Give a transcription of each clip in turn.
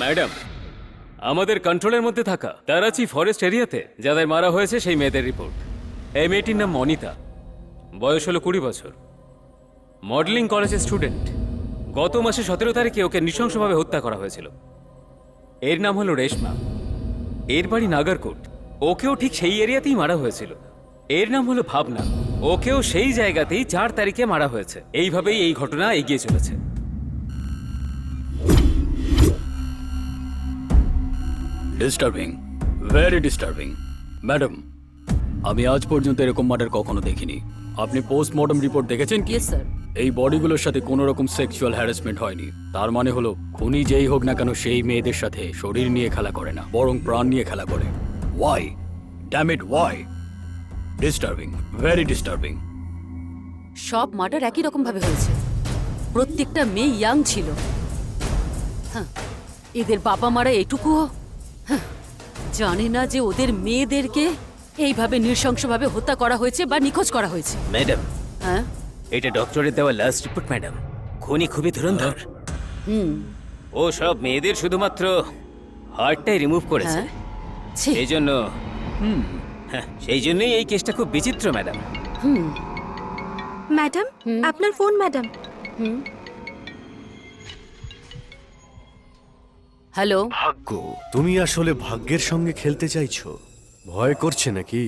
Madam, আমাদের কন্ট্রোলের মধ্যে থাকা তারাচি ফরেস্ট এরিয়াতে যাদের মারা হয়েছে সেই মেয়েদের রিপোর্ট। এই মেয়েটির নাম মনিতা, বয়স হলো 20 বছর, মডেলিং কলেজের স্টুডেন্ট। গত মাসে 17 তারিখে ওকে নৃশংসভাবে হত্যা করা হয়েছিল। এর নাম হলো রেশমা, এর বাড়ি নাগারকোট। ওকেও ঠিক সেই এরিয়াতেই মারা হয়েছিল। এর নাম হলো ভাবনা, ওকেও সেই জায়গাতেই 4 তারিখে মারা হয়েছে। এইভাবেই এই ঘটনা এগিয়ে চলেছে। Disturbing, very disturbing. ম্যাডাম, আমি আজ পর্যন্ত এরকম মার্ডার কখনো দেখিনি। আপনি পোস্টমর্টম রিপোর্ট দেখেছেন কি? Yes sir. এই বডিগুলোর সাথে কোনো রকম সেক্সুয়াল হ্যারাসমেন্ট হয়নি। তার মানে হলো খুনি যেই হোক না কেন সেই মেয়েদের সাথে শরীর নিয়ে খেলা করে না, বরং প্রাণ নিয়ে খেলা করে। Why? Damn it, why? Disturbing, very disturbing. সব মার্ডার একই রকম ভাবে হয়েছে। প্রত্যেকটা মেয়ে ইয়াং ছিল। হ্যাঁ, এদের বাবা মারা এটুকুও জানে না যে ওদের মেয়েদেরকে এইভাবে নৃশংসভাবে হত্যা করা হয়েছে বা নিখোঁজ করা হয়েছে। ম্যাডাম, হ্যাঁ, এটা ডক্টরের দেওয়া লাস্ট রিপোর্ট ম্যাডাম। খুনি খুবই ধুরন্ধর। ও সব মেয়েদের শুধুমাত্র হার্টটাই রিমুভ করেছে। হ্যাঁ। ছি, সেই জন্য সেই জন্যই এই কেসটা খুব বিচিত্র ম্যাডাম। ম্যাডাম, আপনার ফোন ম্যাডাম। হ্যালো। ভাগ্য, তুমি আসলে ভাগ্যের সঙ্গে খেলতে চাইছো? ভয় করছে নাকি?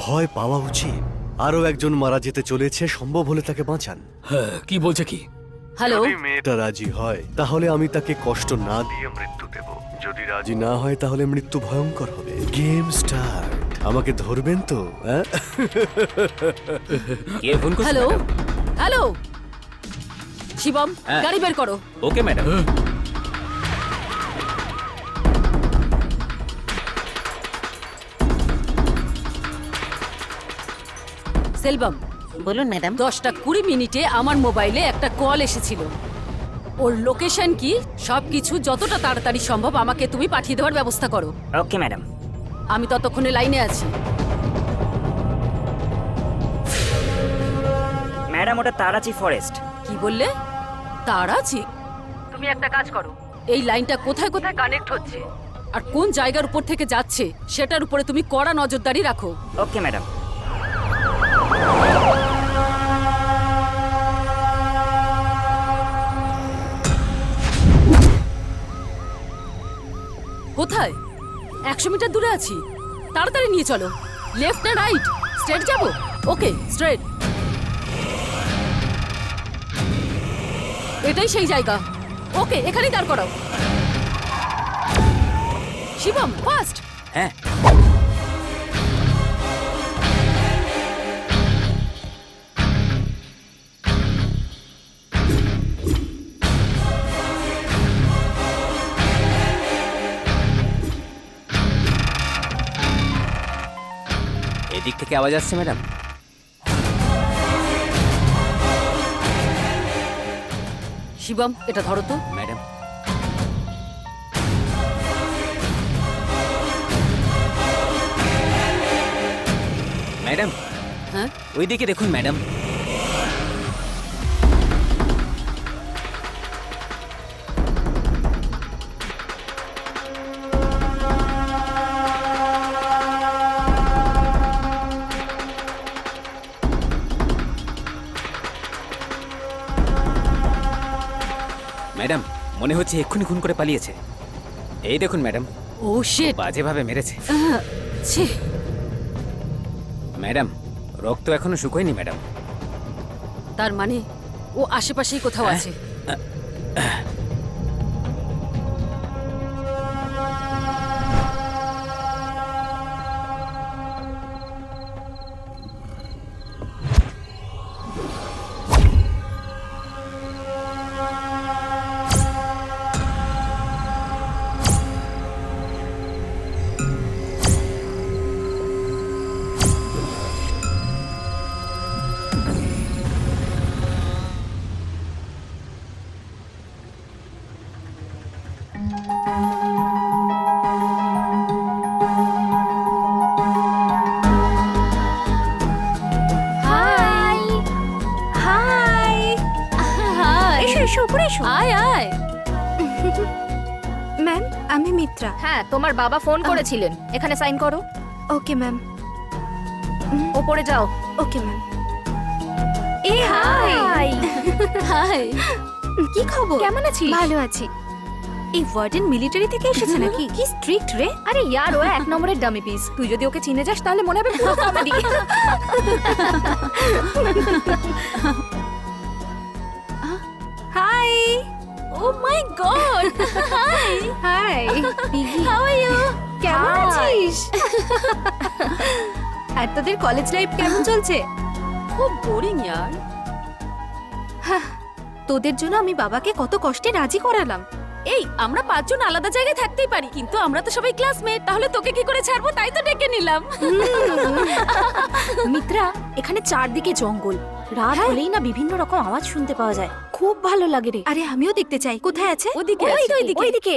ভয় পাওয়া উচিত। আরো একজন মারা যেতে চলেছে, সম্ভব হলে তাকে বাঁচান। হ্যাঁ, কি বলছে কি? হ্যালো। যদি মেয়েটা রাজি হয় তাহলে আমি তাকে কষ্ট না দিয়ে মৃত্যু দেব। যদি রাজি না হয় তাহলে মৃত্যু ভয়ঙ্কর হবে। Game start. আমাকে ধরবেন তো? হ্যাঁ? কে ফোন করছে? হ্যালো। ম্যাডাম? হ্যালো। শিবম, হ্যাঁ। গাড়ি বের করো। Okay madam. সেলবম, বলুন ম্যাডাম। 10টা 20 মিনিটে আমার মোবাইলে একটা কল এসেছিল। ওর লোকেশন কি সবকিছু যতটা তাড়াতাড়ি সম্ভব আমাকে তুমি পাঠিয়ে দেওয়ার ব্যবস্থা করো। Okay madam. আমি ততক্ষণে লাইনে আছি। ম্যাডাম, ওটা তারাচি ফরেস্ট। কি বললে? তারাচি? তুমি একটা কাজ করো, এই লাইনটা কোথায় কোথায় কানেক্ট হচ্ছে আর কোন জায়গার উপর থেকে যাচ্ছে সেটার উপরে তুমি কড়া নজরদারি রাখো। Okay madam. কোথায়? 100 মিটার দূরে আছি। তাড়াতাড়ি নিয়ে চলো। লেফট না রাইট? স্ট্রেট যাবো? ওকে, স্ট্রেট। এটাই সেই জায়গা। ওকে, এখানেই দাঁড় করাও। শিবম, ফাস্ট। হ্যাঁ। এদিক থেকে আওয়াজ আসছে ম্যাডাম। শিবম, এটা ধরো তো। ম্যাডাম, ম্যাডাম হ্যাঁ, ওইদিকে দেখুন ম্যাডাম। ম্যাডাম, মনে হচ্ছে এক্ষুনি খুন করে পালিয়েছে। এই দেখুন ম্যাডাম, ও শিট। বাজেভাবে মেরেছে। ছি, ম্যাডাম, রক্ত এখনো শুকোয়নি ম্যাডাম। তার মানে ও আশেপাশেই কোথাও আছে। ম্যাম আমি মিত্রা। হ্যাঁ, তোমার বাবা ফোন করেছিলেন। এখানে সাইন করো। Okay ma'am. ওপরে যাও। Okay ma'am. এ হাই। হাই। কি খবর? কেমন আছিস? ভালো আছি। এই ওয়ার্ডেন মিলিটারি থেকে এসেছে নাকি? কি স্ট্রিক্ট রে। আরে ইয়ার, ও এক নম্বরের ডামি পিস। তুই যদি ওকে চিনে যাস তাহলে মনে হবে পুরো comedy. Hi. Oh my god. Hi. Hi. How are you? কেমন Hi. আছিস? আর তোদের কলেজ লাইফ কেমন চলছে? খুব বোরিং ইয়ার। তোদের জন্য আমি বাবাকে কত কষ্টে রাজি করালাম। এই আমরা পাঁচজন আলাদা জায়গায় থাকতেই পারি, কিন্তু আমরা তো সবাই ক্লাসমেট। তাহলে তোকে কি করে ছাড়বো, তাই তো ডেকে নিলাম। মিত্রা, এখানে চারদিকে জঙ্গল। রাত হলেই না বিভিন্ন রকম আওয়াজ শুনতে পাওয়া যায়। খুব ভালো লাগে রে। আরে আমিও দেখতে চাই। কোথায় আছে? ওদিকে ওই আছে। তো, ওইদিকে, ওইদিকে।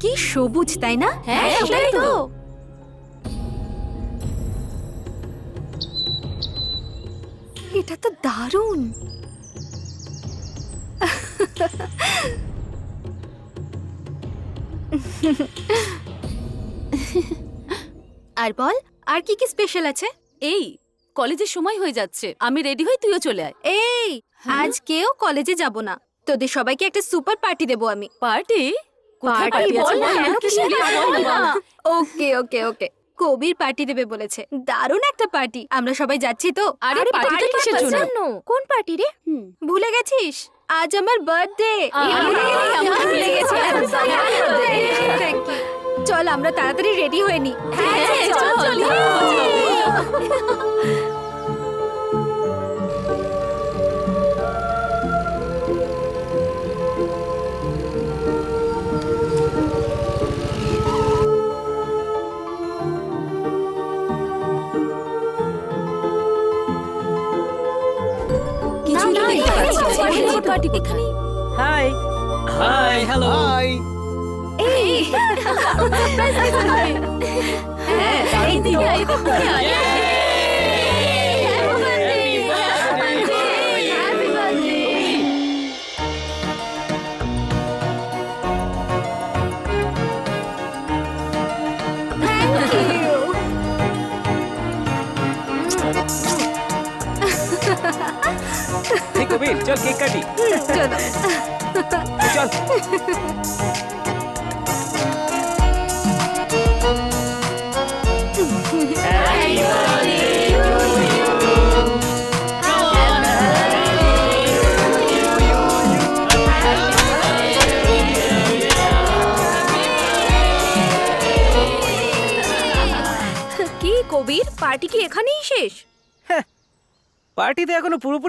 কি সবুজ, তাই না? হ্যাঁ, সেটাই সেটাই তো। এটা তো দারুণ। আর বল, আর কি কি স্পেশাল আছে? এই কলেজের সময় হয়ে যাচ্ছে, আমি রেডি হই, তুইও চলে আয়। এই আজ কেউ কলেজে যাব না। তোদের সবাইকে একটা সুপার পার্টি দেবো আমি। পার্টি? কোথায় Party পার্টি আছে? বল না, বল না, কেন please, বল বল না। না। ওকে ওকে ওকে, কবির পার্টি দেবে বলেছে। দারুণ একটা পার্টি। আমরা সবাই যাচ্ছি তো? আরে পার্টিটা কিসের জন্য? কোন পার্টি রে? ভুলে গেছিস? আজ আমার বার্থডে। ভুলে গেছি। Thank you. চল আমরা তাড়াতাড়ি রেডি হয়ে নি। হ্যাঁ, চল, চল। কিছুই তো দেখতে পাচ্ছি না। পার্টি কোথায়? হাই। Hi, hello. হ্যাঁ, এইদিকে আয়, এইদিকে আয়। এই কবির, চল কেক কাটি। চলো। চল। কি কবির, পার্টি কি এখানেই শেষ? পার্টিতে এখনো পুরোপুরি